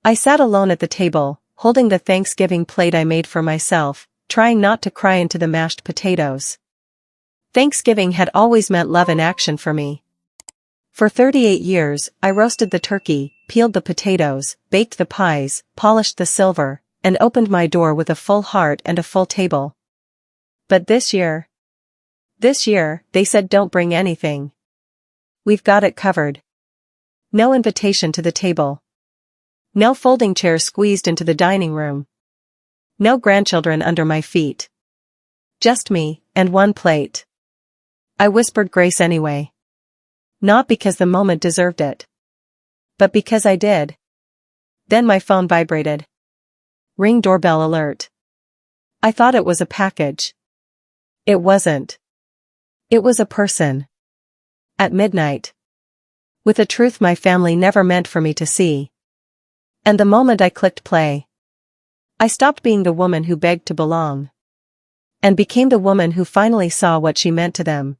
I sat alone at the table, holding the Thanksgiving plate I made for myself, trying not to cry into the mashed potatoes. Thanksgiving had always meant love in action for me. For 38 years, I roasted the turkey, peeled the potatoes, baked the pies, polished the silver, and opened my door with a full heart and a full table. But this year, they said don't bring anything. We've got it covered. No invitation to the table. No folding chairs squeezed into the dining room. No grandchildren under my feet. Just me, and one plate. I whispered grace anyway. Not because the moment deserved it, but because I did. Then my phone vibrated. Ring doorbell alert. I thought it was a package. It wasn't. It was a person. At midnight. With a truth my family never meant for me to see. And the moment I clicked play, I stopped being the woman who begged to belong. And became the woman who finally saw what she meant to them.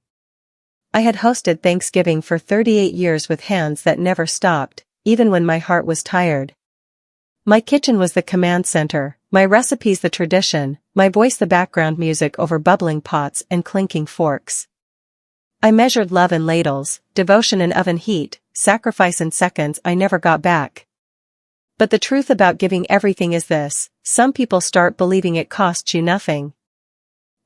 I had hosted Thanksgiving for 38 years with hands that never stopped, even when my heart was tired. My kitchen was the command center, my recipes the tradition, my voice the background music over bubbling pots and clinking forks. I measured love in ladles, devotion in oven heat, sacrifice in seconds I never got back. But the truth about giving everything is this: some people start believing it costs you nothing.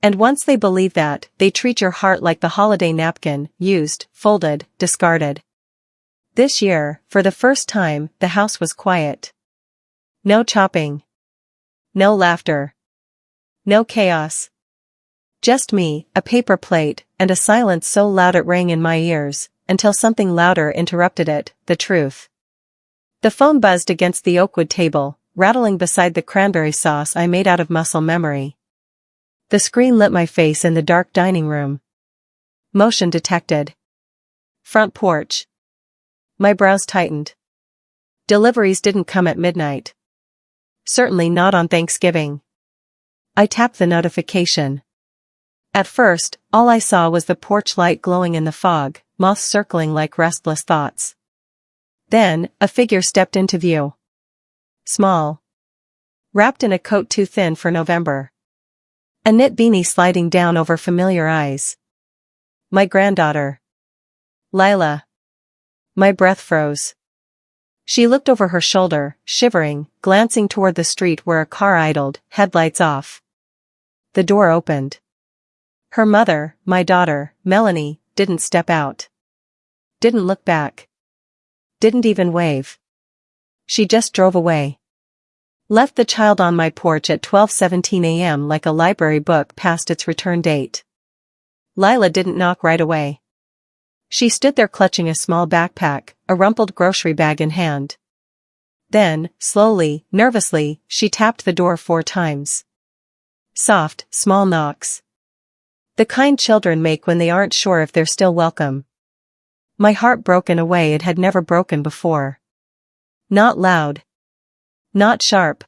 And once they believe that, they treat your heart like the holiday napkin, used, folded, discarded. This year, for the first time, the house was quiet. No chopping. No laughter. No chaos. Just me, a paper plate, and a silence so loud it rang in my ears, until something louder interrupted it, the truth. The phone buzzed against the oakwood table, rattling beside the cranberry sauce I made out of muscle memory. The screen lit my face in the dark dining room. Motion detected. Front porch. My brows tightened. Deliveries didn't come at midnight. Certainly not on Thanksgiving. I tapped the notification. At first, all I saw was the porch light glowing in the fog, moths circling like restless thoughts. Then, a figure stepped into view. Small. Wrapped in a coat too thin for November. A knit beanie sliding down over familiar eyes. My granddaughter. Lila. My breath froze. She looked over her shoulder, shivering, glancing toward the street where a car idled, headlights off. The door opened. Her mother, my daughter, Melanie, didn't step out. Didn't look back. Didn't even wave. She just drove away. Left the child on my porch at 12:17 a.m. like a library book past its return date. Lila didn't knock right away. She stood there clutching a small backpack, a rumpled grocery bag in hand. Then, slowly, nervously, she tapped the door 4 times. Soft, small knocks. The kind children make when they aren't sure if they're still welcome. My heart broke in a way it had never broken before. Not loud. Not sharp.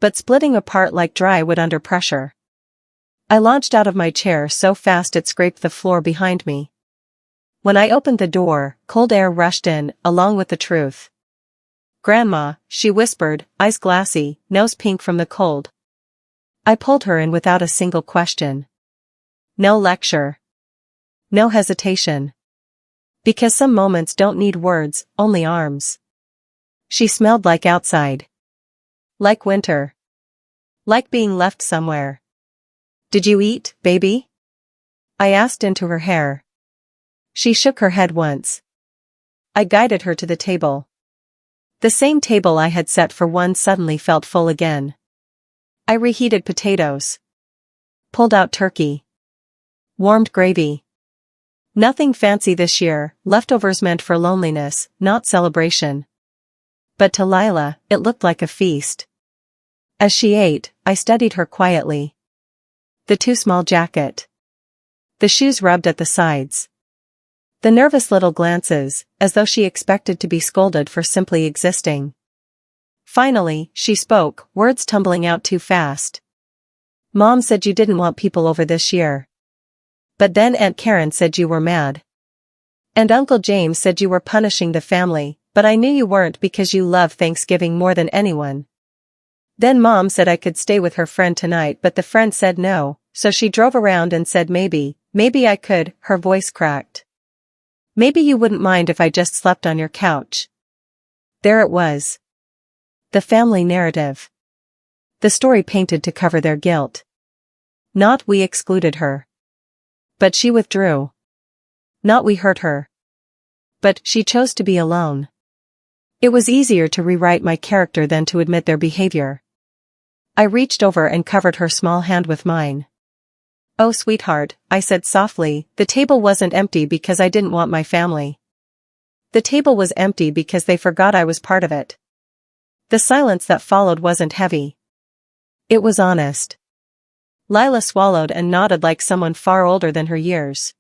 But splitting apart like dry wood under pressure. I launched out of my chair so fast it scraped the floor behind me. When I opened the door, cold air rushed in, along with the truth. "Grandma," she whispered, eyes glassy, nose pink from the cold. I pulled her in without a single question. No lecture. No hesitation. Because some moments don't need words, only arms. She smelled like outside. Like winter. Like being left somewhere. "Did you eat, baby?" I asked into her hair. She shook her head once. I guided her to the table. The same table I had set for one suddenly felt full again. I reheated potatoes. Pulled out turkey. Warmed gravy. Nothing fancy this year, leftovers meant for loneliness, not celebration. But to Lila, it looked like a feast. As she ate, I studied her quietly. The too small jacket. The shoes rubbed at the sides. The nervous little glances, as though she expected to be scolded for simply existing. Finally, she spoke, words tumbling out too fast. "Mom said you didn't want people over this year. But then Aunt Karen said you were mad. And Uncle James said you were punishing the family, But I knew you weren't because you love Thanksgiving more than anyone. Then Mom said I could stay with her friend tonight, but the friend said no, so she drove around and said maybe I could." Her voice cracked. "Maybe you wouldn't mind if I just slept on your couch." There it was. The family narrative. The story painted to cover their guilt. Not we excluded her. But she withdrew. Not we hurt her. But she chose to be alone. It was easier to rewrite my character than to admit their behavior. I reached over and covered her small hand with mine. "Oh, sweetheart," I said softly, "the table wasn't empty because I didn't want my family. The table was empty because they forgot I was part of it." The silence that followed wasn't heavy. It was honest. Lila swallowed and nodded like someone far older than her years.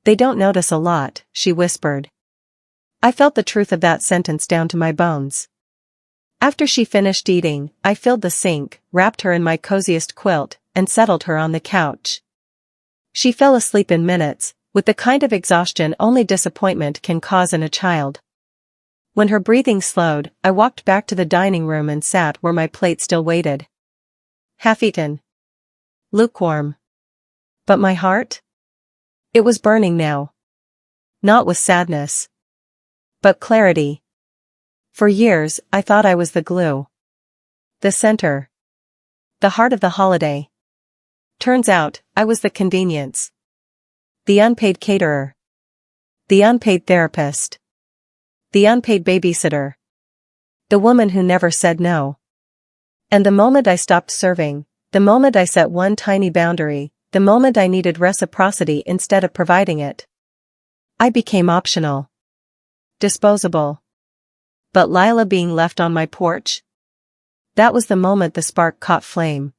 "They don't notice a lot," she whispered. I felt the truth of that sentence down to my bones. After she finished eating, I filled the sink, wrapped her in my coziest quilt, and settled her on the couch. She fell asleep in minutes, with the kind of exhaustion only disappointment can cause in a child. When her breathing slowed, I walked back to the dining room and sat where my plate still waited. Half-eaten. Lukewarm. But my heart? It was burning now. Not with sadness. But clarity. For years, I thought I was the glue. The center. The heart of the holiday. Turns out, I was the convenience. The unpaid caterer. The unpaid therapist. The unpaid babysitter. The woman who never said no. And the moment I stopped serving, the moment I set one tiny boundary, the moment I needed reciprocity instead of providing it, I became optional. Disposable. But Lila being left on my porch? That was the moment the spark caught flame.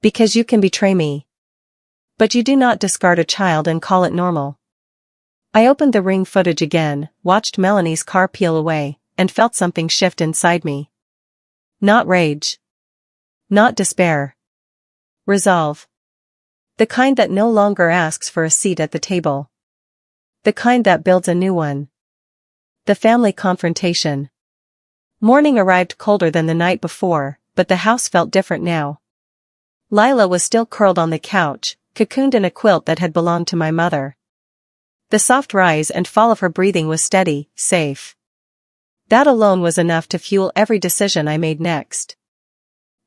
Because you can betray me. But you do not discard a child and call it normal. I opened the Ring footage again, watched Melanie's car peel away, and felt something shift inside me. Not rage. Not despair. Resolve. The kind that no longer asks for a seat at the table. The kind that builds a new one. The family confrontation. Morning arrived colder than the night before, but the house felt different now. Lila was still curled on the couch, cocooned in a quilt that had belonged to my mother. The soft rise and fall of her breathing was steady, safe. That alone was enough to fuel every decision I made next.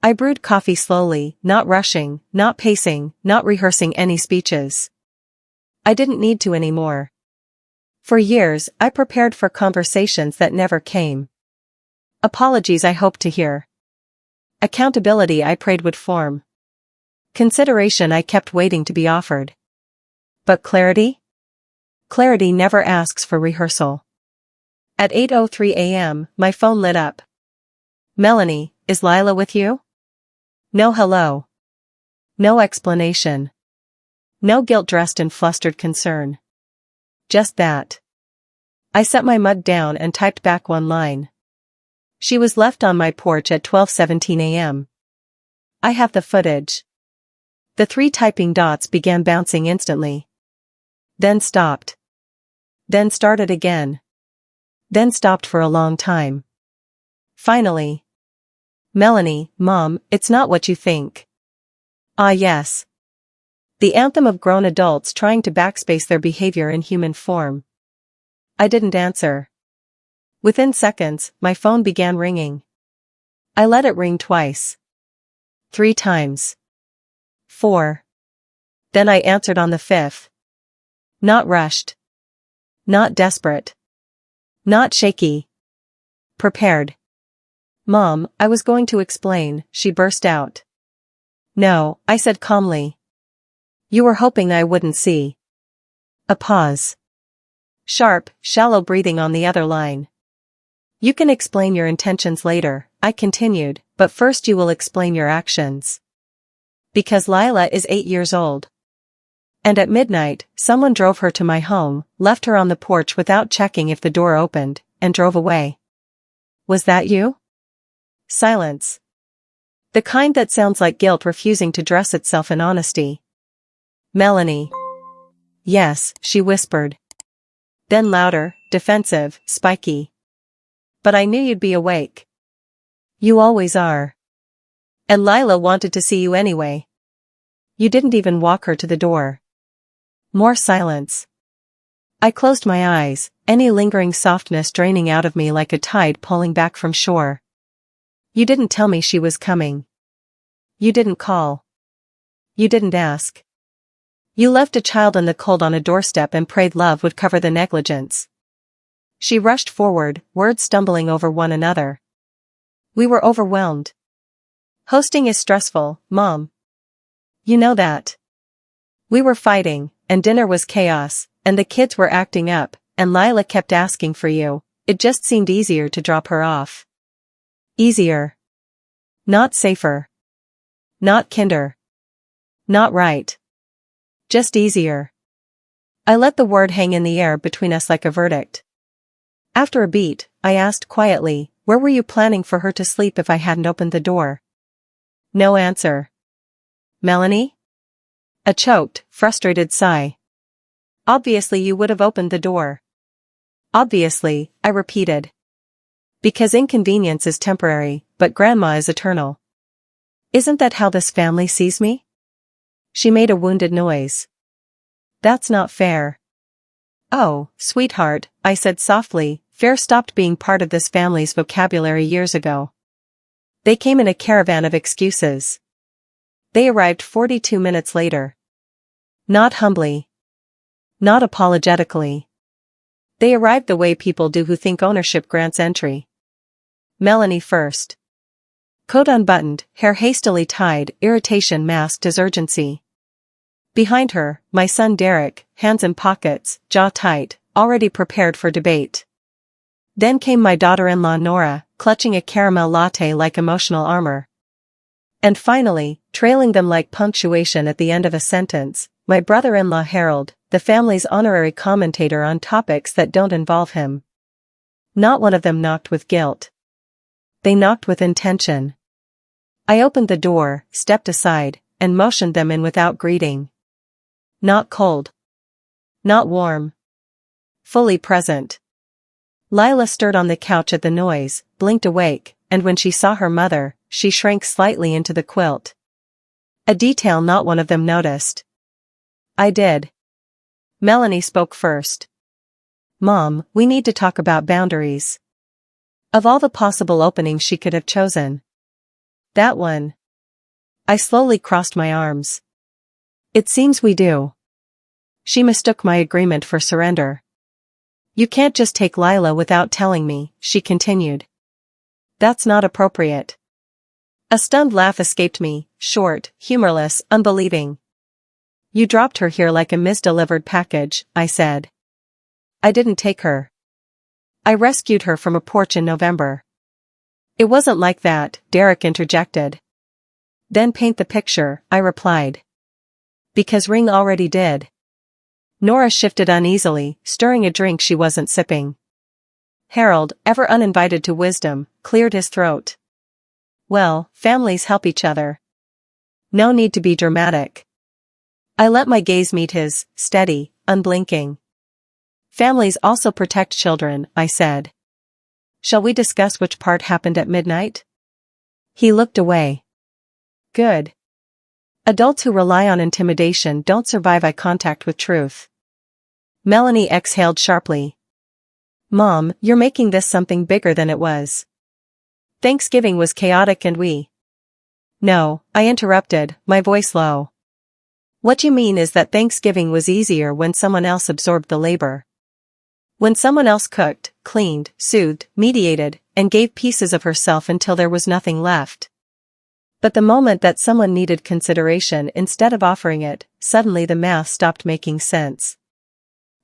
I brewed coffee slowly, not rushing, not pacing, not rehearsing any speeches. I didn't need to anymore. For years, I prepared for conversations that never came. Apologies I hoped to hear. Accountability I prayed would form. Consideration I kept waiting to be offered. But clarity? Clarity never asks for rehearsal. At 8:03 a.m., my phone lit up. "Melanie, is Lila with you?" No hello. No explanation. No guilt dressed in flustered concern. Just that. I set my mug down and typed back one line. "She was left on my porch at 12:17 a.m. I have the footage." The 3 typing dots began bouncing instantly. Then stopped. Then started again. Then stopped for a long time. Finally. "Melanie, Mom, it's not what you think." Ah yes. The anthem of grown adults trying to backspace their behavior in human form. I didn't answer. Within seconds, my phone began ringing. I let it ring twice. 3 times. 4. Then I answered on the 5th. Not rushed. Not desperate. Not shaky. Prepared. "Mom, I was going to explain," she burst out. "No," I said calmly. "You were hoping I wouldn't see." A pause. Sharp, shallow breathing on the other line. "You can explain your intentions later," I continued, "but first you will explain your actions. Because Lila is 8 years old. And at midnight, someone drove her to my home, left her on the porch without checking if the door opened, and drove away. Was that you?" Silence. The kind that sounds like guilt refusing to dress itself in honesty. "Melanie." "Yes," she whispered. Then louder, defensive, spiky. But I knew you'd be awake. You always are. And Lila wanted to see you anyway. You didn't even walk her to the door. More silence. I closed my eyes, any lingering softness draining out of me like a tide pulling back from shore. You didn't tell me she was coming. You didn't call. You didn't ask. You left a child in the cold on a doorstep and prayed love would cover the negligence. She rushed forward, words stumbling over one another. We were overwhelmed. Hosting is stressful, Mom. You know that. We were fighting, and dinner was chaos, and the kids were acting up, and Lila kept asking for you. It just seemed easier to drop her off. Easier. Not safer. Not kinder. Not right. Just easier. I let the word hang in the air between us like a verdict. After a beat, I asked quietly, where were you planning for her to sleep if I hadn't opened the door? No answer. Melanie? A choked, frustrated sigh. Obviously you would have opened the door. Obviously, I repeated. Because inconvenience is temporary, but Grandma is eternal. Isn't that how this family sees me? She made a wounded noise. That's not fair. Oh, sweetheart, I said softly, fair stopped being part of this family's vocabulary years ago. They came in a caravan of excuses. They arrived 42 minutes later. Not humbly. Not apologetically. They arrived the way people do who think ownership grants entry. Melanie first. Coat unbuttoned, hair hastily tied, irritation masked as urgency. Behind her, my son Derek, hands in pockets, jaw tight, already prepared for debate. Then came my daughter-in-law Nora, clutching a caramel latte like emotional armor. And finally, trailing them like punctuation at the end of a sentence, my brother-in-law Harold, the family's honorary commentator on topics that don't involve him. Not one of them knocked with guilt. They knocked with intention. I opened the door, stepped aside, and motioned them in without greeting. Not cold. Not warm. Fully present. Lila stirred on the couch at the noise, blinked awake, and when she saw her mother, she shrank slightly into the quilt. A detail not one of them noticed. I did. Melanie spoke first. Mom, we need to talk about boundaries. Of all the possible openings she could have chosen. That one. I slowly crossed my arms. It seems we do. She mistook my agreement for surrender. You can't just take Lila without telling me, she continued. That's not appropriate. A stunned laugh escaped me, short, humorless, unbelieving. You dropped her here like a misdelivered package, I said. I didn't take her. I rescued her from a porch in November. It wasn't like that, Derek interjected. Then paint the picture, I replied. Because Ring already did. Nora shifted uneasily, stirring a drink she wasn't sipping. Harold, ever uninvited to wisdom, cleared his throat. Well, families help each other. No need to be dramatic. I let my gaze meet his, steady, unblinking. Families also protect children, I said. Shall we discuss which part happened at midnight? He looked away. Good. Adults who rely on intimidation don't survive eye contact with truth. Melanie exhaled sharply. Mom, you're making this something bigger than it was. Thanksgiving was chaotic and we... No, I interrupted, my voice low. What you mean is that Thanksgiving was easier when someone else absorbed the labor. When someone else cooked, cleaned, soothed, mediated, and gave pieces of herself until there was nothing left. But the moment that someone needed consideration instead of offering it, suddenly the math stopped making sense.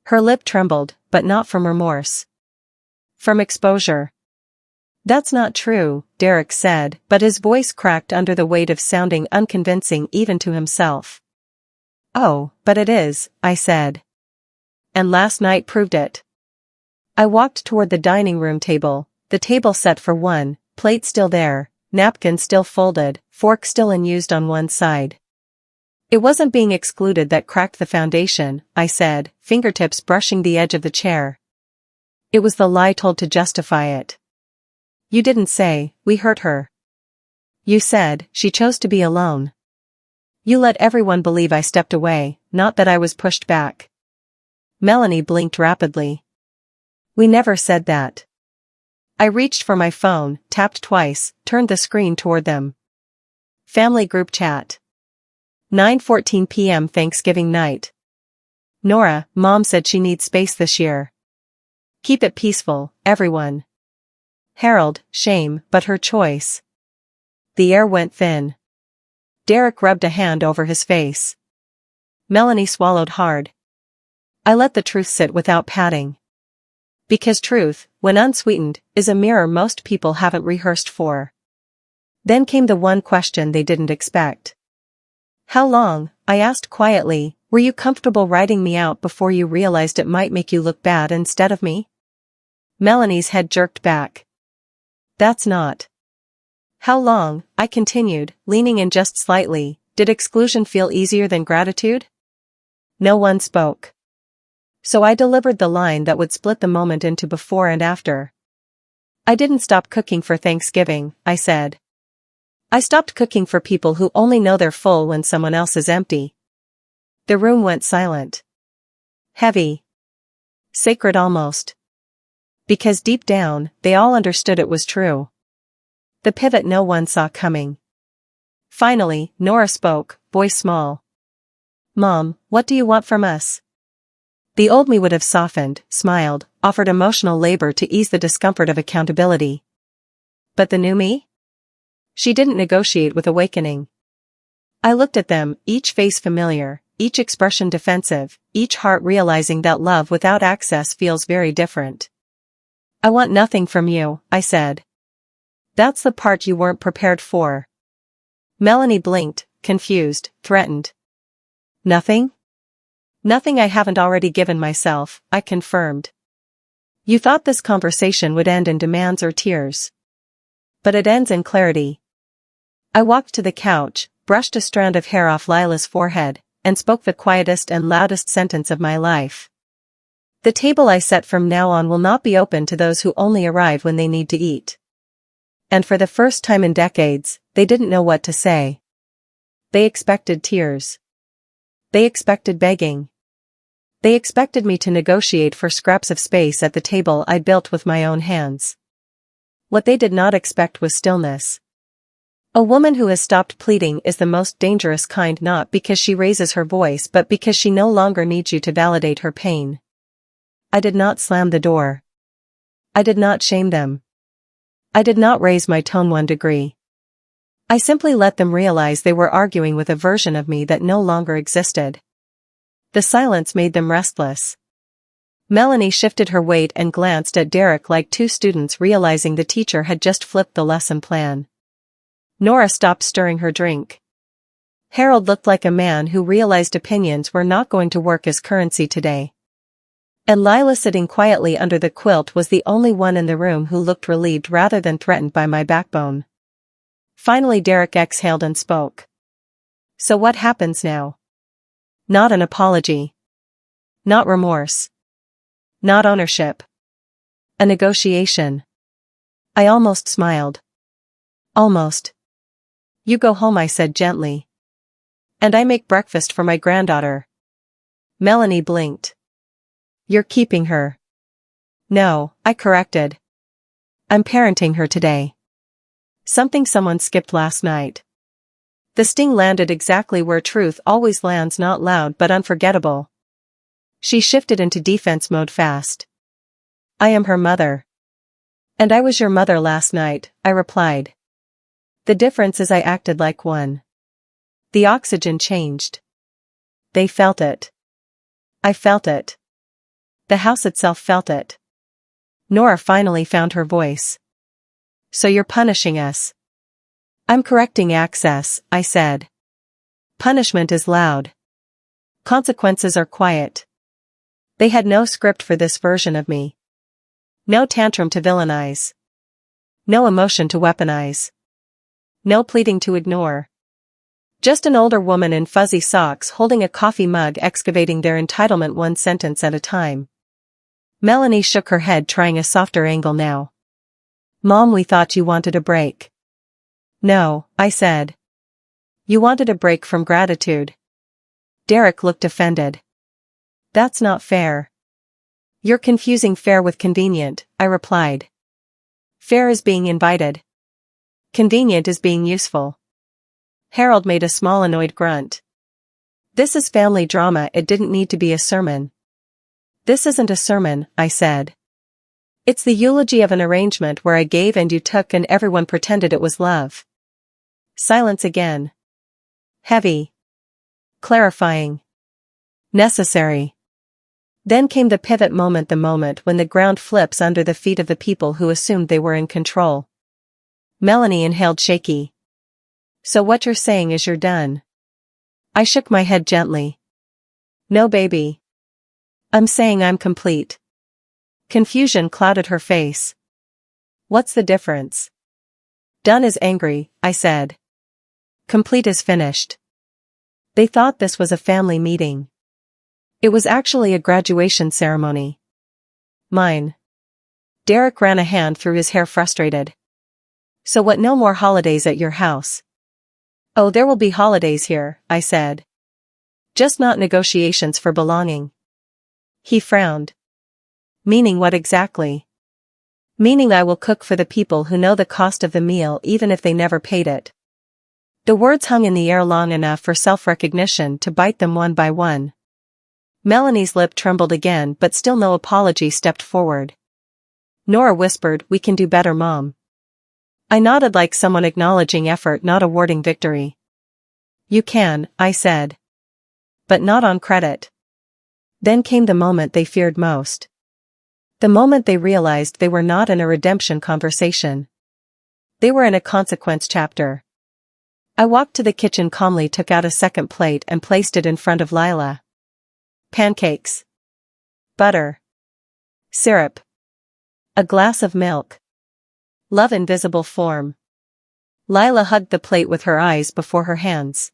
Her lip trembled, but not from remorse. From exposure. That's not true, Derek said, but his voice cracked under the weight of sounding unconvincing even to himself. Oh, but it is, I said. And last night proved it. I walked toward the dining room table, the table set for one, plate still there, napkin still folded, fork still unused on one side. It wasn't being excluded that cracked the foundation, I said, fingertips brushing the edge of the chair. It was the lie told to justify it. You didn't say, we hurt her. You said, she chose to be alone. You let everyone believe I stepped away, not that I was pushed back. Melanie blinked rapidly. We never said that. I reached for my phone, tapped twice, turned the screen toward them. Family group chat. 9:14 p.m. Thanksgiving night. Nora, Mom said she needs space this year. Keep it peaceful, everyone. Harold, shame, but her choice. The air went thin. Derek rubbed a hand over his face. Melanie swallowed hard. I let the truth sit without patting. Because truth, when unsweetened, is a mirror most people haven't rehearsed for. Then came the one question they didn't expect. How long, I asked quietly, were you comfortable writing me out before you realized it might make you look bad instead of me? Melanie's head jerked back. That's not. How long, I continued, leaning in just slightly, did exclusion feel easier than gratitude? No one spoke. So I delivered the line that would split the moment into before and after. I didn't stop cooking for Thanksgiving, I said. I stopped cooking for people who only know they're full when someone else is empty. The room went silent. Heavy. Sacred almost. Because deep down, they all understood it was true. The pivot no one saw coming. Finally, Nora spoke, voice small. Mom, what do you want from us? The old me would have softened, smiled, offered emotional labor to ease the discomfort of accountability. But the new me? She didn't negotiate with awakening. I looked at them, each face familiar, each expression defensive, each heart realizing that love without access feels very different. I want nothing from you, I said. That's the part you weren't prepared for. Melanie blinked, confused, threatened. Nothing? Nothing I haven't already given myself, I confirmed. You thought this conversation would end in demands or tears. But it ends in clarity. I walked to the couch, brushed a strand of hair off Lila's forehead, and spoke the quietest and loudest sentence of my life. The table I set from now on will not be open to those who only arrive when they need to eat. And for the first time in decades, they didn't know what to say. They expected tears. They expected begging. They expected me to negotiate for scraps of space at the table I'd built with my own hands. What they did not expect was stillness. A woman who has stopped pleading is the most dangerous kind, not because she raises her voice but because she no longer needs you to validate her pain. I did not slam the door. I did not shame them. I did not raise my tone 1 degree. I simply let them realize they were arguing with a version of me that no longer existed. The silence made them restless. Melanie shifted her weight and glanced at Derek like two students realizing the teacher had just flipped the lesson plan. Nora stopped stirring her drink. Harold looked like a man who realized opinions were not going to work as currency today. And Lila, sitting quietly under the quilt, was the only one in the room who looked relieved rather than threatened by my backbone. Finally Derek exhaled and spoke. So what happens now? Not an apology. Not remorse. Not ownership. A negotiation. I almost smiled. Almost. You go home, I said gently. And I make breakfast for my granddaughter. Melanie blinked. You're keeping her. No, I corrected. I'm parenting her today. Something someone skipped last night. The sting landed exactly where truth always lands, not loud but unforgettable. She shifted into defense mode fast. I am her mother. And I was your mother last night, I replied. The difference is I acted like one. The oxygen changed. They felt it. I felt it. The house itself felt it. Nora finally found her voice. So you're punishing us. I'm correcting access, I said. Punishment is loud. Consequences are quiet. They had no script for this version of me. No tantrum to villainize. No emotion to weaponize. No pleading to ignore. Just an older woman in fuzzy socks holding a coffee mug, excavating their entitlement 1 sentence at a time. Melanie shook her head, trying a softer angle now. Mom, we thought you wanted a break. No, I said. You wanted a break from gratitude. Derek looked offended. That's not fair. You're confusing fair with convenient, I replied. Fair is being invited. Convenient is being useful. Harold made a small annoyed grunt. This is family drama, it didn't need to be a sermon. This isn't a sermon, I said. It's the eulogy of an arrangement where I gave and you took and everyone pretended it was love. Silence again. Heavy. Clarifying. Necessary. Then came the pivot moment, the moment when the ground flips under the feet of the people who assumed they were in control. Melanie inhaled shaky. So what you're saying is you're done? I shook my head gently. No, baby. I'm saying I'm complete. Confusion clouded her face. What's the difference? Done is angry, I said. Complete is finished. They thought this was a family meeting. It was actually a graduation ceremony. Mine. Derek ran a hand through his hair, frustrated. So what, no more holidays at your house? Oh, there will be holidays here, I said. Just not negotiations for belonging. He frowned. Meaning what exactly? Meaning I will cook for the people who know the cost of the meal even if they never paid it. The words hung in the air long enough for self-recognition to bite them one by one. Melanie's lip trembled again, but still no apology stepped forward. Nora whispered, "We can do better, Mom." I nodded like someone acknowledging effort, not awarding victory. You can, I said. But not on credit. Then came the moment they feared most. The moment they realized they were not in a redemption conversation. They were in a consequence chapter. I walked to the kitchen calmly, took out a second plate and placed it in front of Lila. Pancakes. Butter. Syrup. A glass of milk. Love in visible form. Lila hugged the plate with her eyes before her hands.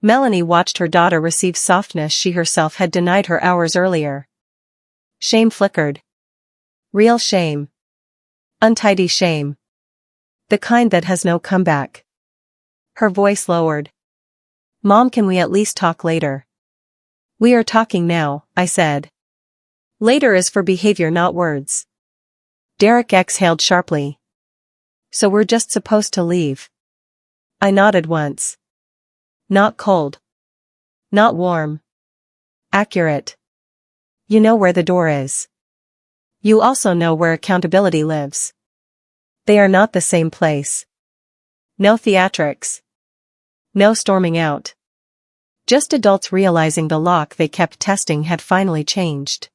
Melanie watched her daughter receive softness she herself had denied her hours earlier. Shame flickered. Real shame. Untidy shame. The kind that has no comeback. Her voice lowered. Mom, can we at least talk later? We are talking now, I said. Later is for behavior, not words. Derek exhaled sharply. So we're just supposed to leave? I nodded once. Not cold. Not warm. Accurate. You know where the door is. You also know where accountability lives. They are not the same place. No theatrics. No storming out. Just adults realizing the lock they kept testing had finally changed.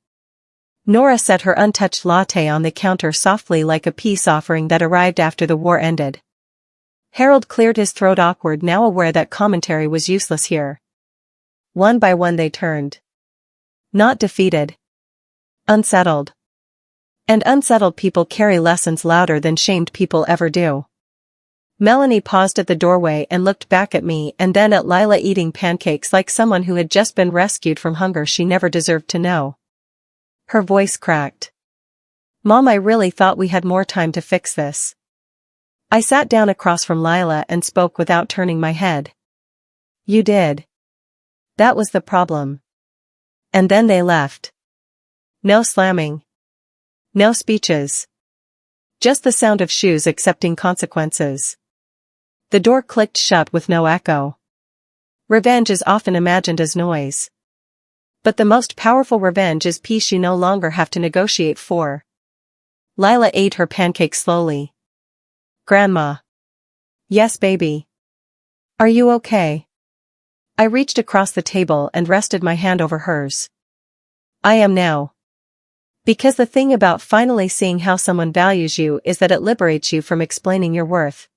Nora set her untouched latte on the counter softly, like a peace offering that arrived after the war ended. Harold cleared his throat, awkward, now aware that commentary was useless here. One by one they turned. Not defeated. Unsettled. And unsettled people carry lessons louder than shamed people ever do. Melanie paused at the doorway and looked back at me and then at Lila, eating pancakes like someone who had just been rescued from hunger she never deserved to know. Her voice cracked. Mom, I really thought we had more time to fix this. I sat down across from Lila and spoke without turning my head. You did. That was the problem. And then they left. No slamming. No speeches. Just the sound of shoes accepting consequences. The door clicked shut with no echo. Revenge is often imagined as noise. But the most powerful revenge is peace you no longer have to negotiate for. Lila ate her pancake slowly. Grandma. Yes, baby. Are you okay? I reached across the table and rested my hand over hers. I am now. Because the thing about finally seeing how someone values you is that it liberates you from explaining your worth.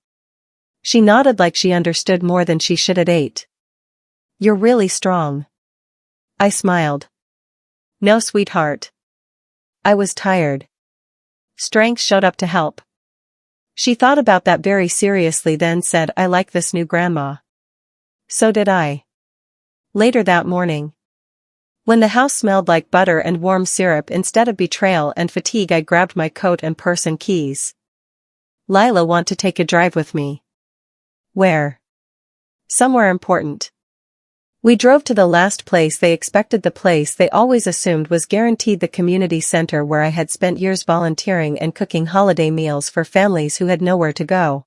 She nodded like she understood more than she should at 8. You're really strong. I smiled. No, sweetheart. I was tired. Strength showed up to help. She thought about that very seriously, then said, I like this new grandma. So did I. Later that morning, when the house smelled like butter and warm syrup instead of betrayal and fatigue, I grabbed my coat and purse and keys. Lila want to take a drive with me. Where? Somewhere important. We drove to the last place they expected, the place they always assumed was guaranteed, the community center where I had spent years volunteering and cooking holiday meals for families who had nowhere to go.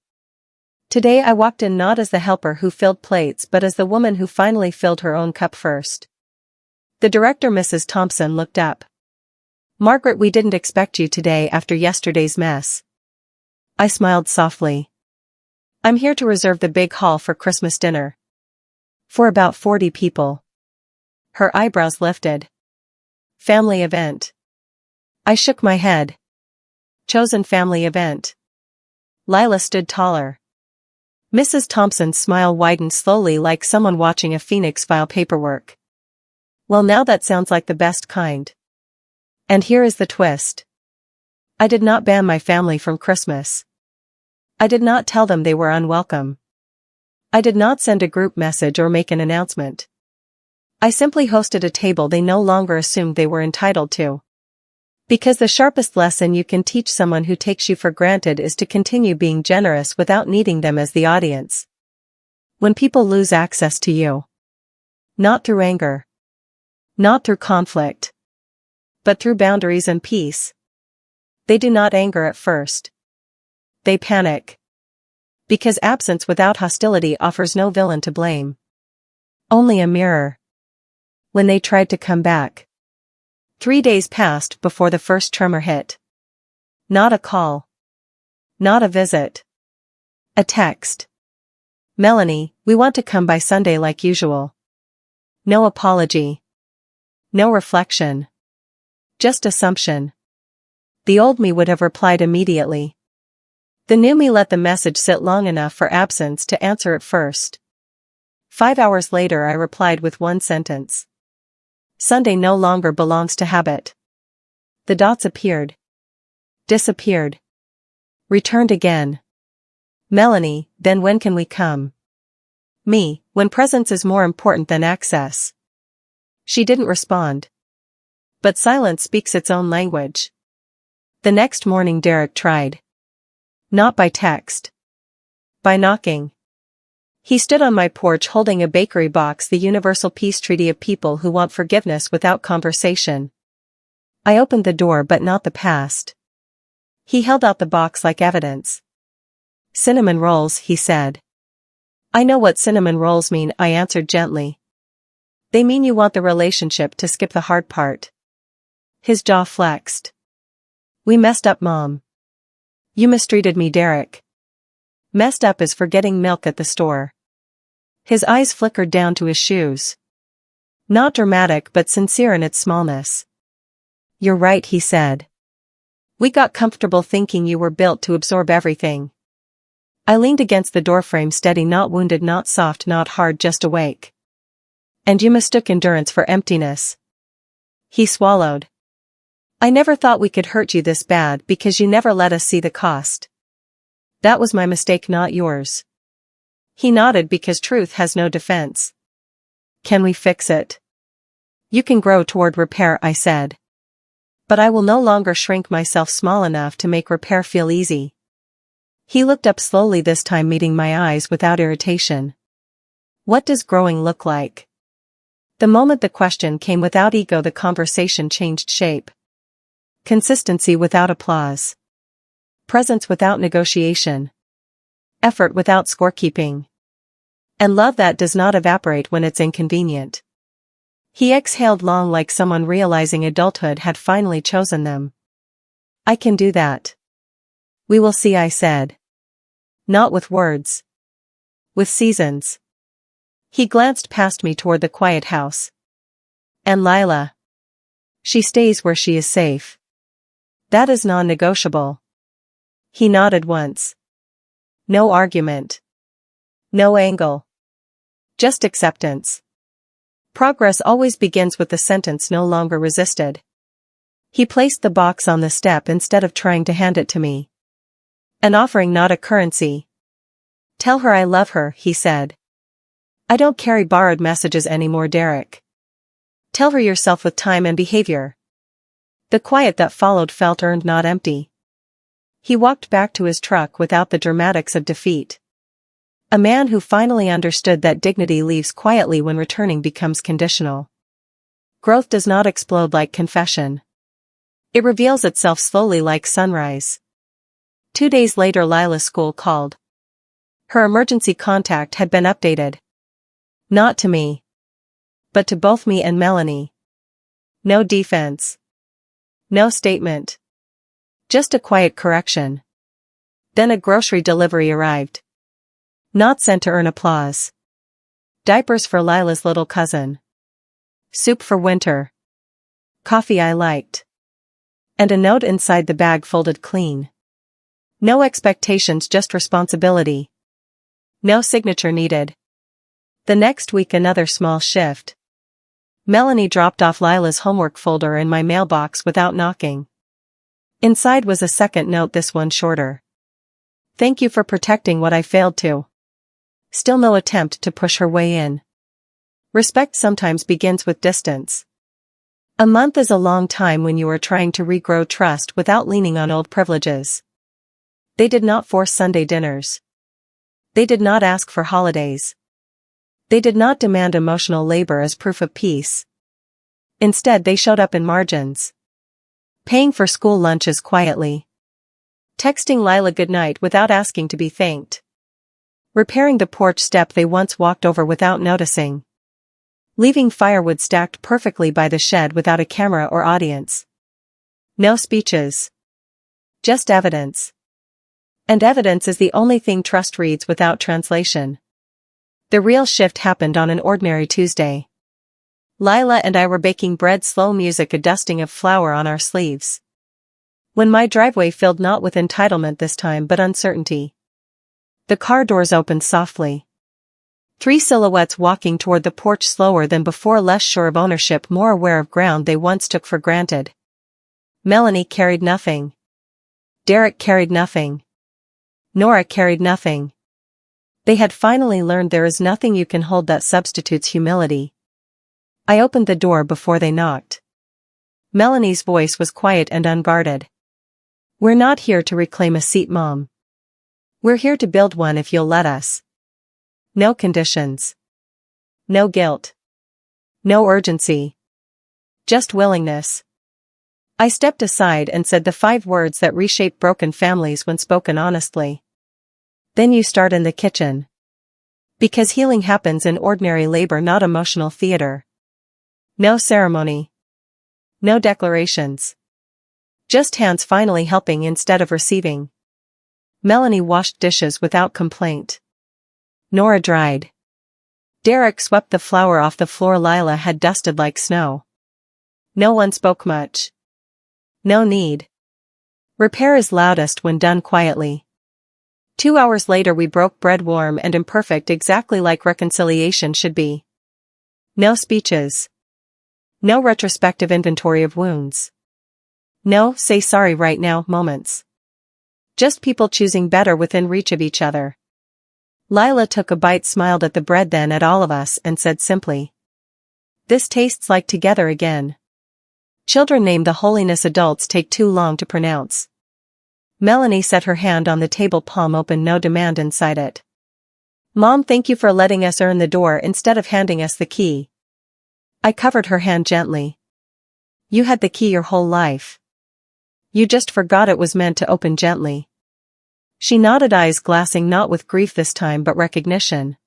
Today I walked in not as the helper who filled plates but as the woman who finally filled her own cup first. The director, Mrs. Thompson, looked up. "Margaret, we didn't expect you today after yesterday's mess." I smiled softly. "I'm here to reserve the big hall for Christmas dinner. For about 40 people." Her eyebrows lifted. "Family event?" I shook my head. "Chosen family event." Lila stood taller. Mrs. Thompson's smile widened slowly, like someone watching a phoenix file paperwork. "Well, now that sounds like the best kind. And here is the twist. I did not ban my family from Christmas. I did not tell them they were unwelcome. I did not send a group message or make an announcement. I simply hosted a table they no longer assumed they were entitled to. Because the sharpest lesson you can teach someone who takes you for granted is to continue being generous without needing them as the audience. When people lose access to you, not through anger, not through conflict, but through boundaries and peace, they do not anger at first. They panic. Because absence without hostility offers no villain to blame. Only a mirror. When they tried to come back. 3 days passed before the first tremor hit. Not a call. Not a visit. A text. "Melanie, we want to come by Sunday like usual." No apology. No reflection. Just assumption. The old me would have replied immediately. The new me let the message sit long enough for absence to answer it first. 5 hours later I replied with one sentence. Sunday no longer belongs to habit. The dots appeared. Disappeared. Returned again. "Melanie, then when can we come?" "Me, when presence is more important than access." She didn't respond. But silence speaks its own language. The next morning Derek tried. Not by text. By knocking. He stood on my porch holding a bakery box, the universal peace treaty of people who want forgiveness without conversation. I opened the door but not the past. He held out the box like evidence. "Cinnamon rolls," he said. "I know what cinnamon rolls mean," I answered gently. "They mean you want the relationship to skip the hard part." His jaw flexed. "We messed up, Mom." "You mistreated me, Derek." "Messed up is forgetting milk at the store." His eyes flickered down to his shoes. Not dramatic but sincere in its smallness. "You're right," he said. "We got comfortable thinking you were built to absorb everything." I leaned against the doorframe, steady, not wounded, not soft, not hard, just awake. "And you mistook endurance for emptiness." He swallowed. "I never thought we could hurt you this bad because you never let us see the cost. That was my mistake, not yours." He nodded, because truth has no defense. "Can we fix it?" "You can grow toward repair," I said. "But I will no longer shrink myself small enough to make repair feel easy." He looked up slowly, this time meeting my eyes without irritation. "What does growing look like?" The moment the question came without ego, the conversation changed shape. Consistency without applause. Presence without negotiation. Effort without scorekeeping. And love that does not evaporate when it's inconvenient. He exhaled long, like someone realizing adulthood had finally chosen them. "I can do that." "We will see," I said. "Not with words. With seasons." He glanced past me toward the quiet house. "And Lila?" "She stays where she is safe." "That is non-negotiable." He nodded once. No argument. No angle. Just acceptance. Progress always begins with the sentence no longer resisted. He placed the box on the step instead of trying to hand it to me. "An offering, not a currency." "Tell her I love her," he said. "I don't carry borrowed messages anymore, Derek." "Tell her yourself with time and behavior." The quiet that followed felt earned, not empty. He walked back to his truck without the dramatics of defeat. A man who finally understood that dignity leaves quietly when returning becomes conditional. Growth does not explode like confession. It reveals itself slowly like sunrise. 2 days later, Lila's school called. Her emergency contact had been updated. Not to me, but to both me and Melanie. No defense. No statement. Just a quiet correction. Then a grocery delivery arrived. Not sent to earn applause. Diapers for Lila's little cousin. Soup for winter. Coffee I liked. And a note inside the bag folded clean. No expectations, just responsibility. No signature needed. The next week, another small shift. Melanie dropped off Lila's homework folder in my mailbox without knocking. Inside was a second note, this one shorter. Thank you for protecting what I failed to. Still no attempt to push her way in. Respect sometimes begins with distance. A month is a long time when you are trying to regrow trust without leaning on old privileges. They did not force Sunday dinners. They did not ask for holidays. They did not demand emotional labor as proof of peace. Instead, they showed up in margins. Paying for school lunches quietly. Texting Lila goodnight without asking to be thanked. Repairing the porch step they once walked over without noticing. Leaving firewood stacked perfectly by the shed without a camera or audience. No speeches. Just evidence. And evidence is the only thing trust reads without translation. The real shift happened on an ordinary Tuesday. Lila and I were baking bread, slow music, a dusting of flour on our sleeves. When my driveway filled not with entitlement this time but uncertainty. The car doors opened softly. 3 silhouettes walking toward the porch, slower than before, less sure of ownership, more aware of ground they once took for granted. Melanie carried nothing. Derek carried nothing. Nora carried nothing. They had finally learned there is nothing you can hold that substitutes humility. I opened the door before they knocked. Melanie's voice was quiet and unguarded. We're not here to reclaim a seat, Mom. We're here to build one if you'll let us. No conditions. No guilt. No urgency. Just willingness. I stepped aside and said the 5 words that reshape broken families when spoken honestly. Then you start in the kitchen. Because healing happens in ordinary labor, not emotional theater. No ceremony. No declarations. Just hands finally helping instead of receiving. Melanie washed dishes without complaint. Nora dried. Derek swept the flour off the floor Lila had dusted like snow. No one spoke much. No need. Repair is loudest when done quietly. 2 hours later we broke bread, warm and imperfect, exactly like reconciliation should be. No speeches. No retrospective inventory of wounds. No say sorry right now moments. Just people choosing better within reach of each other. Lila took a bite, smiled at the bread, then at all of us, and said simply, "This tastes like together again." Children name the holiness adults take too long to pronounce. Melanie set her hand on the table, palm open, no demand inside it. "Mom, thank you for letting us earn the door instead of handing us the key." I covered her hand gently. "You had the key your whole life. You just forgot it was meant to open gently." She nodded, eyes glassing, not with grief this time but recognition.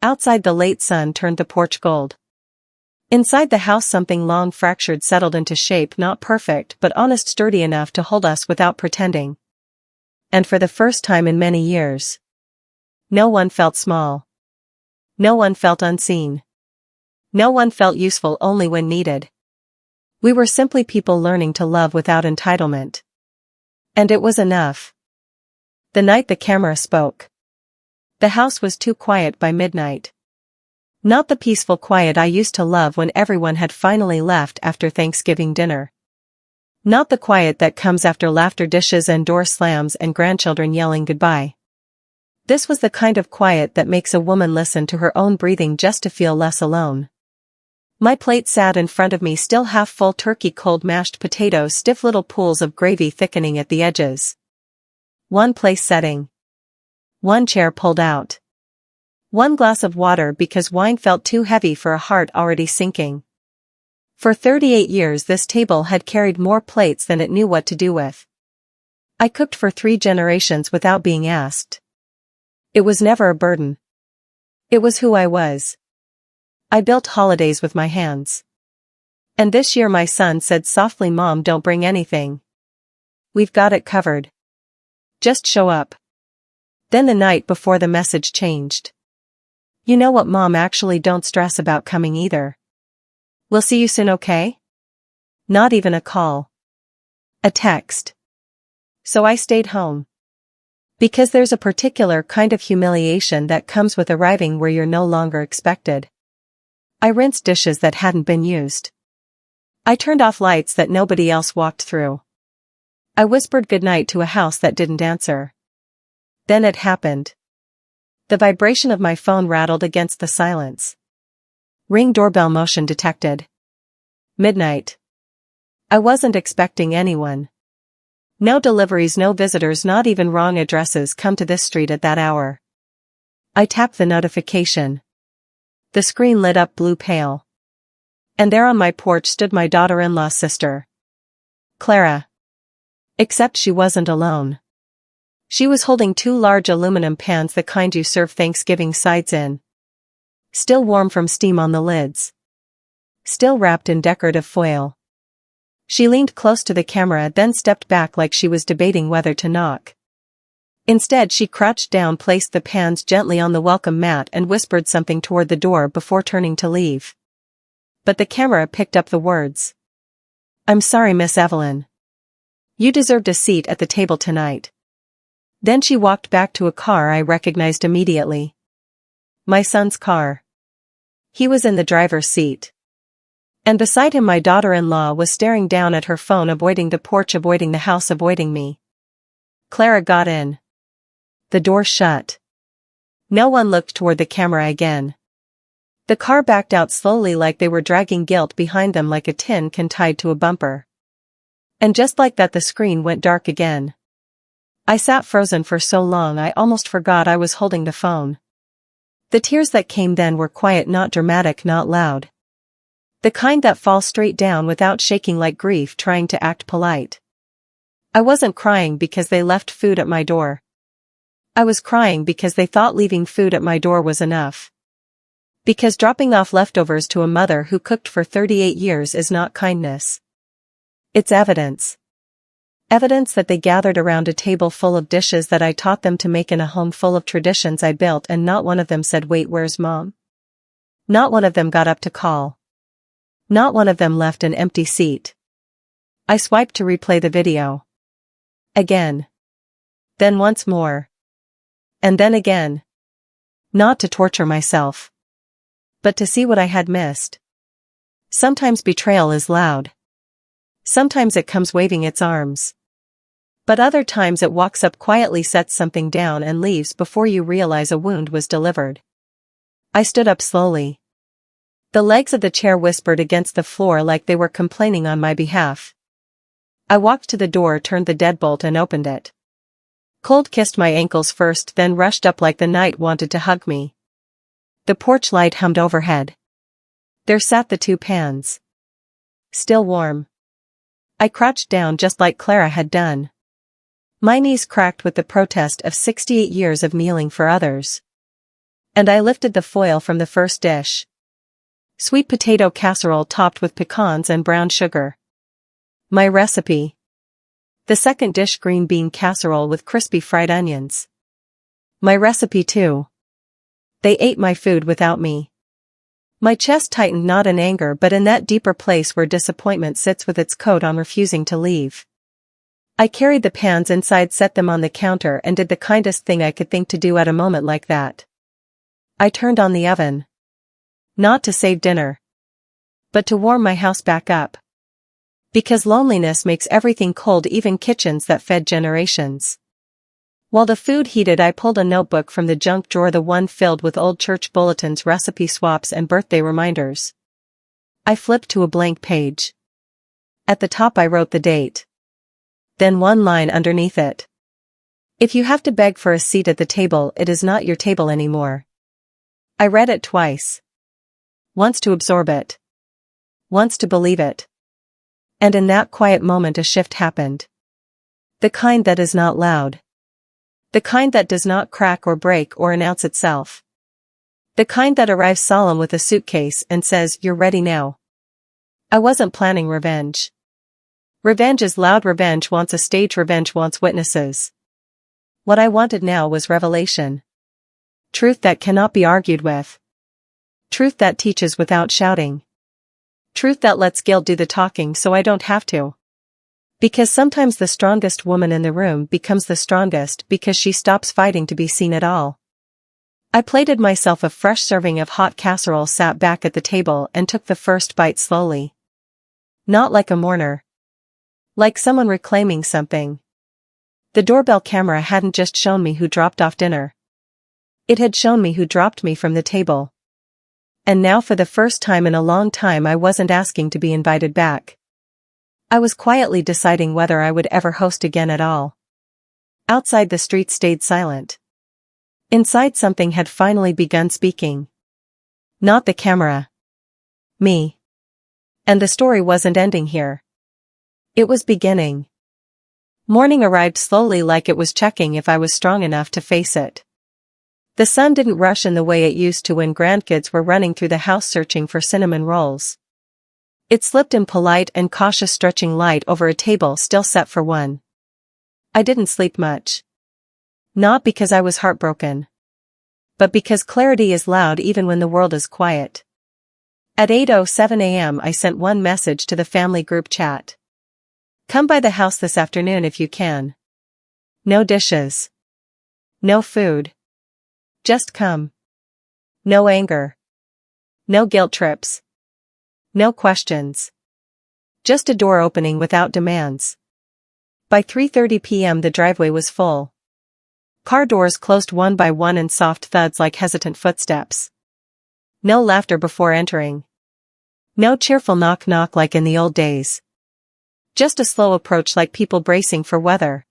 Outside, the late sun turned the porch gold. Inside the house, something long fractured settled into shape, not perfect but honest, sturdy enough to hold us without pretending. And for the first time in many years, no one felt small. No one felt unseen. No one felt useful only when needed. We were simply people learning to love without entitlement. And it was enough. The night the camera spoke. The house was too quiet by midnight. Not the peaceful quiet I used to love when everyone had finally left after Thanksgiving dinner. Not the quiet that comes after laughter, dishes and door slams and grandchildren yelling goodbye. This was the kind of quiet that makes a woman listen to her own breathing just to feel less alone. My plate sat in front of me, still half full, turkey, cold mashed potatoes, stiff little pools of gravy thickening at the edges. One place setting. One chair pulled out. One glass of water because wine felt too heavy for a heart already sinking. For 38 years this table had carried more plates than it knew what to do with. I cooked for 3 generations without being asked. It was never a burden. It was who I was. I built holidays with my hands. And this year my son said softly, "Mom, don't bring anything. We've got it covered. Just show up." Then the night before the message changed. "You know what, Mom, actually don't stress about coming either. We'll see you soon, okay?" Not even a call. A text. So I stayed home. Because there's a particular kind of humiliation that comes with arriving where you're no longer expected. I rinsed dishes that hadn't been used. I turned off lights that nobody else walked through. I whispered goodnight to a house that didn't answer. Then it happened. The vibration of my phone rattled against the silence. Ring doorbell motion detected. Midnight. I wasn't expecting anyone. No deliveries, no visitors, not even wrong addresses come to this street at that hour. I tapped the notification. The screen lit up blue pale. And there on my porch stood my daughter-in-law's sister, Clara. Except she wasn't alone. She was holding 2 large aluminum pans, the kind you serve Thanksgiving sides in. Still warm from steam on the lids. Still wrapped in decorative foil. She leaned close to the camera, then stepped back like she was debating whether to knock. Instead she crouched down, placed the pans gently on the welcome mat and whispered something toward the door before turning to leave. But the camera picked up the words. "I'm sorry, Miss Evelyn. You deserved a seat at the table tonight." Then she walked back to a car I recognized immediately. My son's car. He was in the driver's seat. And beside him my daughter-in-law was staring down at her phone, avoiding the porch, avoiding the house, avoiding me. Clara got in. The door shut. No one looked toward the camera again. The car backed out slowly like they were dragging guilt behind them, like a tin can tied to a bumper. And just like that the screen went dark again. I sat frozen for so long I almost forgot I was holding the phone. The tears that came then were quiet, not dramatic, not loud. The kind that fall straight down without shaking, like grief trying to act polite. I wasn't crying because they left food at my door. I was crying because they thought leaving food at my door was enough. Because dropping off leftovers to a mother who cooked for 38 years is not kindness. It's evidence. Evidence that they gathered around a table full of dishes that I taught them to make in a home full of traditions I built, and not one of them said, "Wait, where's Mom?" Not one of them got up to call. Not one of them left an empty seat. I swiped to replay the video. Again. Then once more. And then again. Not to torture myself. But to see what I had missed. Sometimes betrayal is loud. Sometimes it comes waving its arms. But other times it walks up quietly, sets something down and leaves before you realize a wound was delivered. I stood up slowly. The legs of the chair whispered against the floor like they were complaining on my behalf. I walked to the door, turned the deadbolt and opened it. Cold kissed my ankles first, then rushed up like the night wanted to hug me. The porch light hummed overhead. There sat the 2 pans. Still warm. I crouched down just like Clara had done. My knees cracked with the protest of 68 years of kneeling for others. And I lifted the foil from the first dish. Sweet potato casserole topped with pecans and brown sugar. My recipe. The second dish, green bean casserole with crispy fried onions. My recipe too. They ate my food without me. My chest tightened, not in anger but in that deeper place where disappointment sits with its coat on, refusing to leave. I carried the pans inside, set them on the counter, and did the kindest thing I could think to do at a moment like that. I turned on the oven. Not to save dinner. But to warm my house back up. Because loneliness makes everything cold, even kitchens that fed generations. While the food heated, I pulled a notebook from the junk drawer, the one filled with old church bulletins, recipe swaps and birthday reminders. I flipped to a blank page. At the top I wrote the date. Then one line underneath it. If you have to beg for a seat at the table, it is not your table anymore. I read it twice. Once to absorb it. Once to believe it. And in that quiet moment a shift happened. The kind that is not loud. The kind that does not crack or break or announce itself. The kind that arrives solemn with a suitcase and says, "You're ready now." I wasn't planning revenge. Revenge is loud. Revenge wants a stage. Revenge wants witnesses. What I wanted now was revelation. Truth that cannot be argued with. Truth that teaches without shouting. Truth that lets guilt do the talking so I don't have to. Because sometimes the strongest woman in the room becomes the strongest because she stops fighting to be seen at all. I plated myself a fresh serving of hot casserole, sat back at the table and took the first bite slowly. Not like a mourner. Like someone reclaiming something. The doorbell camera hadn't just shown me who dropped off dinner. It had shown me who dropped me from the table. And now for the first time in a long time I wasn't asking to be invited back. I was quietly deciding whether I would ever host again at all. Outside the street stayed silent. Inside something had finally begun speaking. Not the camera. Me. And the story wasn't ending here. It was beginning. Morning arrived slowly, like it was checking if I was strong enough to face it. The sun didn't rush in the way it used to when grandkids were running through the house searching for cinnamon rolls. It slipped in polite and cautious, stretching light over a table still set for one. I didn't sleep much. Not because I was heartbroken. But because clarity is loud even when the world is quiet. At 8:07 a.m. I sent one message to the family group chat. Come by the house this afternoon if you can. No dishes. No food. Just come. No anger. No guilt trips. No questions. Just a door opening without demands. By 3:30 p.m. the driveway was full. Car doors closed one by one and soft thuds like hesitant footsteps. No laughter before entering. No cheerful knock-knock like in the old days. Just a slow approach like people bracing for weather.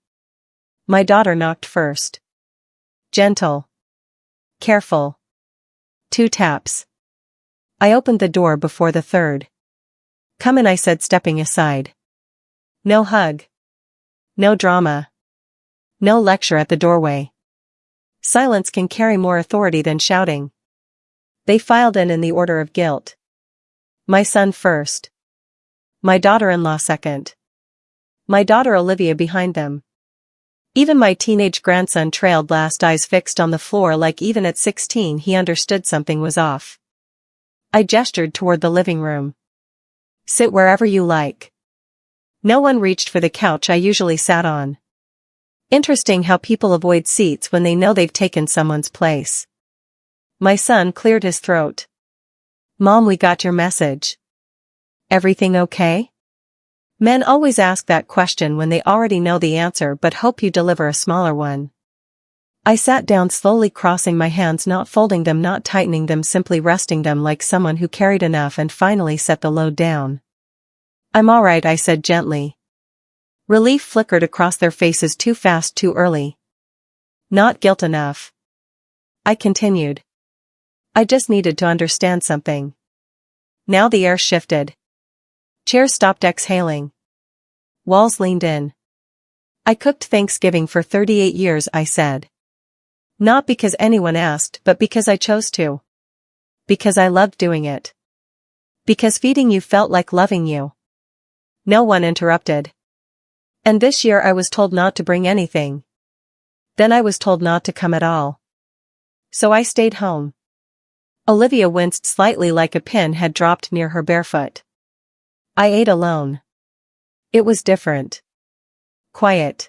My daughter knocked first. Gentle. Careful. 2 taps. I opened the door before the third. Come in, I said, stepping aside. No hug. No drama. No lecture at the doorway. Silence can carry more authority than shouting. They filed in the order of guilt. My son first. My daughter-in-law second. My daughter Olivia behind them. Even my teenage grandson trailed last, eyes fixed on the floor like even at 16 he understood something was off. I gestured toward the living room. Sit wherever you like. No one reached for the couch I usually sat on. Interesting how people avoid seats when they know they've taken someone's place. My son cleared his throat. Mom, we got your message. Everything okay? Men always ask that question when they already know the answer but hope you deliver a smaller one. I sat down slowly, crossing my hands, not folding them, not tightening them, simply resting them like someone who carried enough and finally set the load down. I'm all right, I said gently. Relief flickered across their faces. Too fast, too early. Not guilt enough. I continued. I just needed to understand something. Now the air shifted. Chairs stopped exhaling. Walls leaned in. I cooked Thanksgiving for 38 years, I said. Not because anyone asked, but because I chose to. Because I loved doing it. Because feeding you felt like loving you. No one interrupted. And this year I was told not to bring anything. Then I was told not to come at all. So I stayed home. Olivia winced slightly, like a pin had dropped near her barefoot. I ate alone. It was different. Quiet.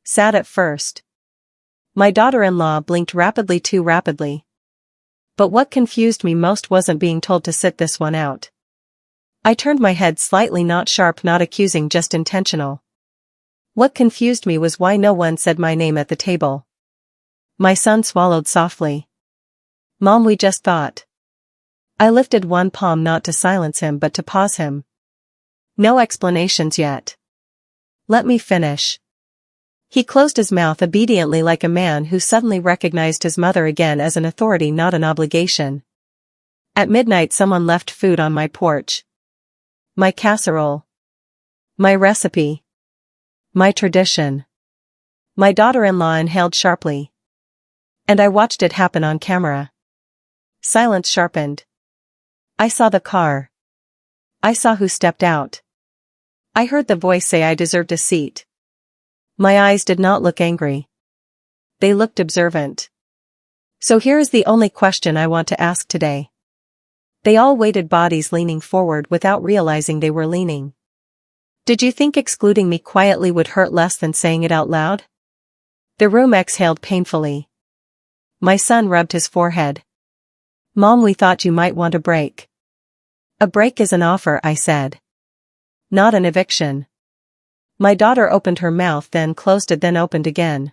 Sad at first. My daughter-in-law blinked rapidly, too rapidly. But what confused me most wasn't being told to sit this one out. I turned my head slightly, not sharp, not accusing, just intentional. What confused me was why no one said my name at the table. My son swallowed softly. Mom, we just thought. I lifted one palm, not to silence him but to pause him. No explanations yet. Let me finish. He closed his mouth obediently like a man who suddenly recognized his mother again as an authority, not an obligation. At midnight someone left food on my porch. My casserole. My recipe. My tradition. My daughter-in-law inhaled sharply. And I watched it happen on camera. Silence sharpened. I saw the car. I saw who stepped out. I heard the voice say I deserved a seat. My eyes did not look angry. They looked observant. So here is the only question I want to ask today. They all waited, bodies leaning forward without realizing they were leaning. Did you think excluding me quietly would hurt less than saying it out loud? The room exhaled painfully. My son rubbed his forehead. Mom, we thought you might want a break. A break is an offer, I said. Not an eviction. My daughter opened her mouth, then closed it, then opened again.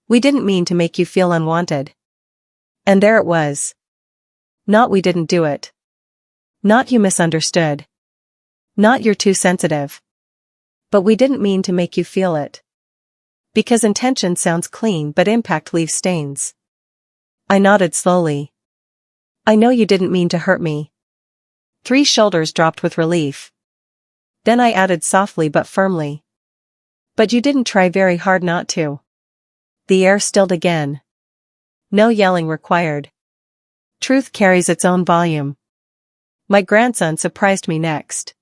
We didn't mean to make you feel unwanted. And there it was. Not we didn't do it. Not you misunderstood. Not you're too sensitive. But we didn't mean to make you feel it. Because intention sounds clean but impact leaves stains. I nodded slowly. I know you didn't mean to hurt me. 3 shoulders dropped with relief. Then I added softly but firmly. But you didn't try very hard not to. The air stilled again. No yelling required. Truth carries its own volume. My grandson surprised me next.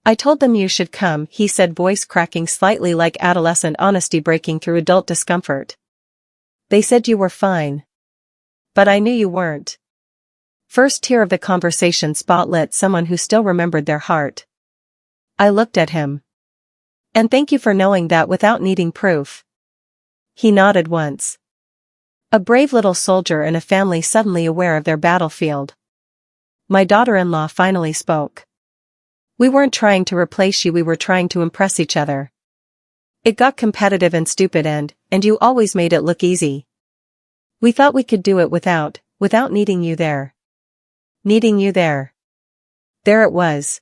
I told them you should come, he said, voice cracking slightly like adolescent honesty breaking through adult discomfort. They said you were fine. But I knew you weren't. First tear of the conversation spotlit someone who still remembered their heart. I looked at him. And thank you for knowing that without needing proof. He nodded once. A brave little soldier in a family suddenly aware of their battlefield. My daughter-in-law finally spoke. We weren't trying to replace you, we were trying to impress each other. It got competitive and stupid and you always made it look easy. We thought we could do it without needing you there. Needing you there. There it was.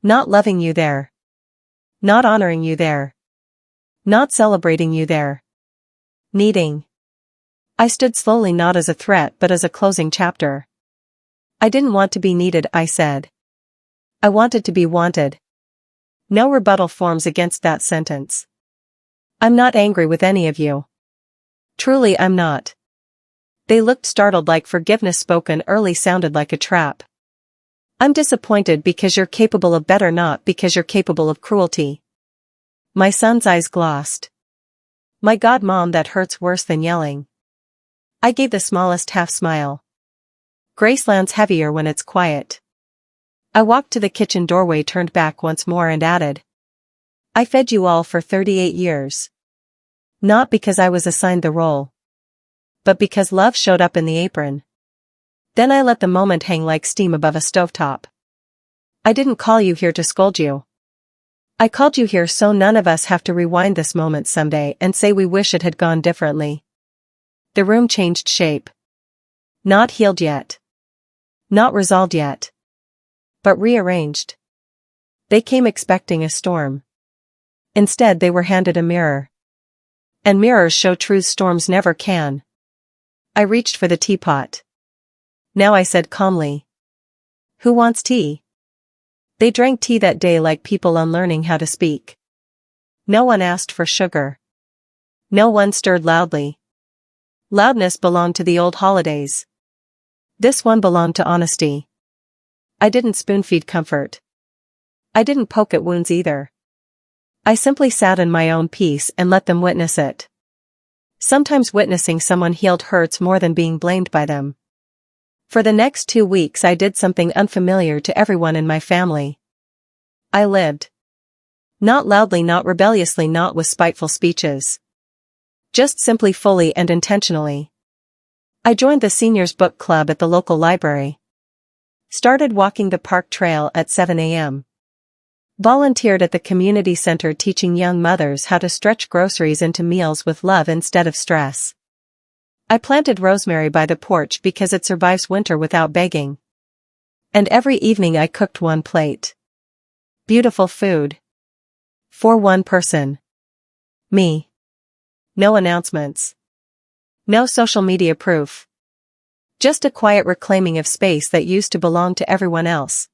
Not loving you there. Not honoring you there. Not celebrating you there. Needing. I stood slowly, not as a threat but as a closing chapter. I didn't want to be needed, I said. I wanted to be wanted. No rebuttal forms against that sentence. I'm not angry with any of you. Truly I'm not. They looked startled, like forgiveness spoken early sounded like a trap. I'm disappointed because you're capable of better, not because you're capable of cruelty. My son's eyes glossed. My God, Mom, that hurts worse than yelling. I gave the smallest half smile. Grace lands heavier when it's quiet. I walked to the kitchen doorway, turned back once more and added. I fed you all for 38 years. Not because I was assigned the role. But because love showed up in the apron. Then I let the moment hang like steam above a stovetop. I didn't call you here to scold you. I called you here so none of us have to rewind this moment someday and say we wish it had gone differently. The room changed shape. Not healed yet. Not resolved yet. But rearranged. They came expecting a storm. Instead they were handed a mirror. And mirrors show truths storms never can. I reached for the teapot. Now I said calmly. Who wants tea? They drank tea that day like people unlearning how to speak. No one asked for sugar. No one stirred loudly. Loudness belonged to the old holidays. This one belonged to honesty. I didn't spoon-feed comfort. I didn't poke at wounds either. I simply sat in my own peace and let them witness it. Sometimes witnessing someone healed hurts more than being blamed by them. For the next 2 weeks I did something unfamiliar to everyone in my family. I lived. Not loudly, not rebelliously, not with spiteful speeches. Just simply, fully and intentionally. I joined the seniors book club at the local library. Started walking the park trail at 7 a.m. Volunteered at the community center teaching young mothers how to stretch groceries into meals with love instead of stress. I planted rosemary by the porch because it survives winter without begging. And every evening I cooked 1 plate. Beautiful food. For 1 person. Me. No announcements. No social media proof. Just a quiet reclaiming of space that used to belong to everyone else.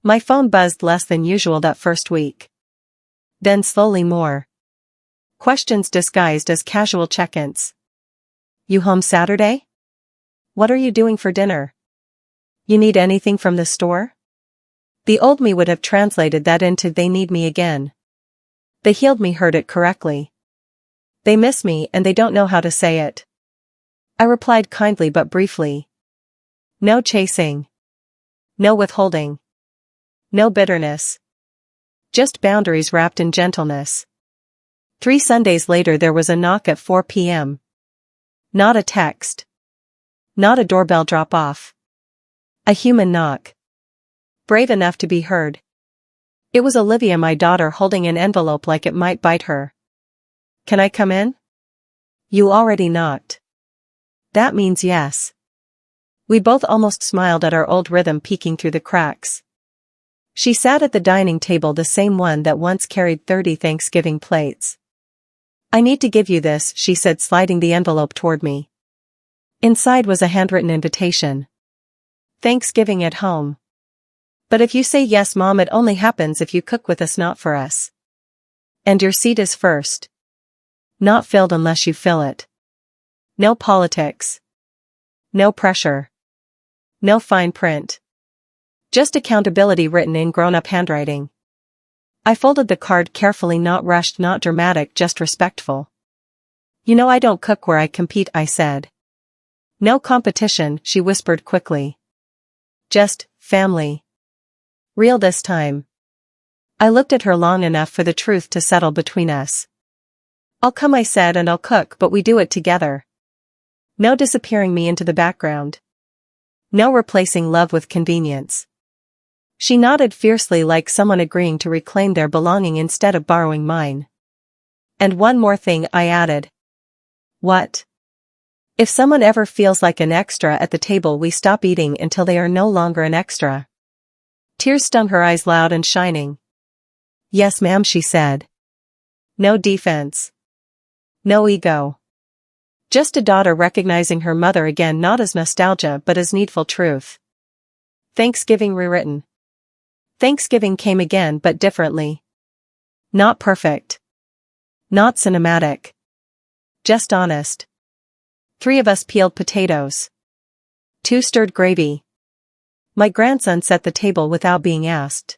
My phone buzzed less than usual that first week. Then slowly more. Questions disguised as casual check-ins. You home Saturday? What are you doing for dinner? You need anything from the store? The old me would have translated that into they need me again. The healed me heard it correctly. They miss me and they don't know how to say it. I replied kindly but briefly. No chasing. No withholding. No bitterness. Just boundaries wrapped in gentleness. 3 Sundays later there was a knock at 4 p.m. Not a text. Not a doorbell drop-off. A human knock. Brave enough to be heard. It was Olivia, my daughter, holding an envelope like it might bite her. Can I come in? You already knocked. That means yes. We both almost smiled at our old rhythm peeking through the cracks. She sat at the dining table, the same one that once carried 30 Thanksgiving plates. I need to give you this, she said, sliding the envelope toward me. Inside was a handwritten invitation. Thanksgiving at home. But if you say yes, Mom, it only happens if you cook with us, not for us. And your seat is first. Not filled unless you fill it. No politics. No pressure. No fine print. Just accountability written in grown-up handwriting. I folded the card carefully, not rushed, not dramatic, just respectful. You know I don't cook where I compete, I said. No competition, she whispered quickly. Just family. Real this time. I looked at her long enough for the truth to settle between us. I'll come, I said, and I'll cook, but we do it together. No disappearing me into the background. No replacing love with convenience. She nodded fiercely, like someone agreeing to reclaim their belonging instead of borrowing mine. And one more thing, I added. What? If someone ever feels like an extra at the table, we stop eating until they are no longer an extra. Tears stung her eyes, loud and shining. Yes, ma'am, she said. No defense. No ego. Just a daughter recognizing her mother again, not as nostalgia but as needful truth. Thanksgiving rewritten. Thanksgiving came again, but differently. Not perfect. Not cinematic. Just honest. 3 of us peeled potatoes. 2 stirred gravy. My grandson set the table without being asked.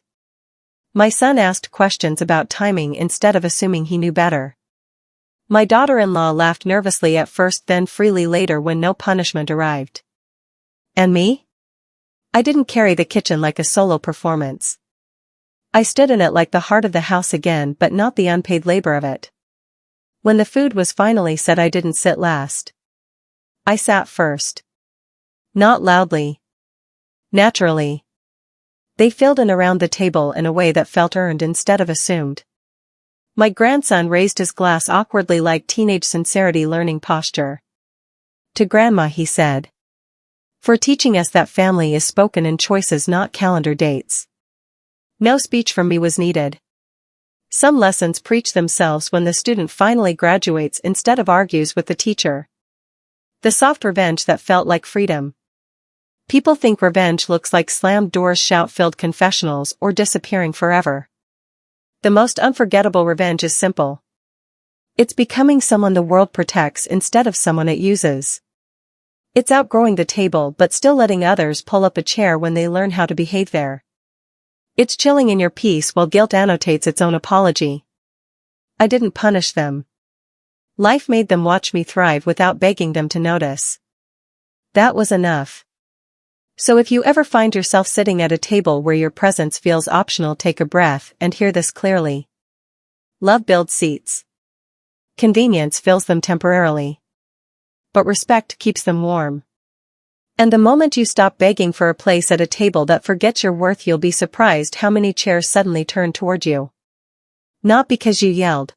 My son asked questions about timing instead of assuming he knew better. My daughter-in-law laughed nervously at first, then freely later when no punishment arrived. And me? I didn't carry the kitchen like a solo performance. I stood in it like the heart of the house again, but not the unpaid labor of it. When the food was finally set, I didn't sit last. I sat first. Not loudly. Naturally. They filled in around the table in a way that felt earned instead of assumed. My grandson raised his glass awkwardly, like teenage sincerity learning posture. To Grandma, he said. For teaching us that family is spoken in choices, not calendar dates. No speech from me was needed. Some lessons preach themselves when the student finally graduates instead of argues with the teacher. The soft revenge that felt like freedom. People think revenge looks like slammed doors, shout-filled confessionals, or disappearing forever. The most unforgettable revenge is simple. It's becoming someone the world protects instead of someone it uses. It's outgrowing the table but still letting others pull up a chair when they learn how to behave there. It's chilling in your peace while guilt annotates its own apology. I didn't punish them. Life made them watch me thrive without begging them to notice. That was enough. So if you ever find yourself sitting at a table where your presence feels optional, take a breath and hear this clearly. Love builds seats. Convenience fills them temporarily. But respect keeps them warm. And the moment you stop begging for a place at a table that forgets your worth, you'll be surprised how many chairs suddenly turn toward you. Not because you yelled,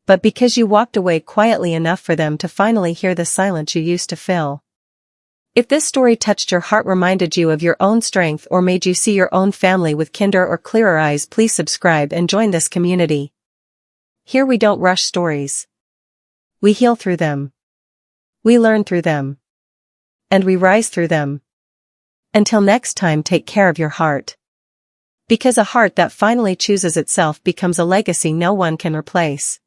but because you walked away quietly enough for them to finally hear the silence you used to fill. If this story touched your heart, reminded you of your own strength, or made you see your own family with kinder or clearer eyes, please subscribe and join this community. Here we don't rush stories. We heal through them. We learn through them. And we rise through them. Until next time, take care of your heart. Because a heart that finally chooses itself becomes a legacy no one can replace.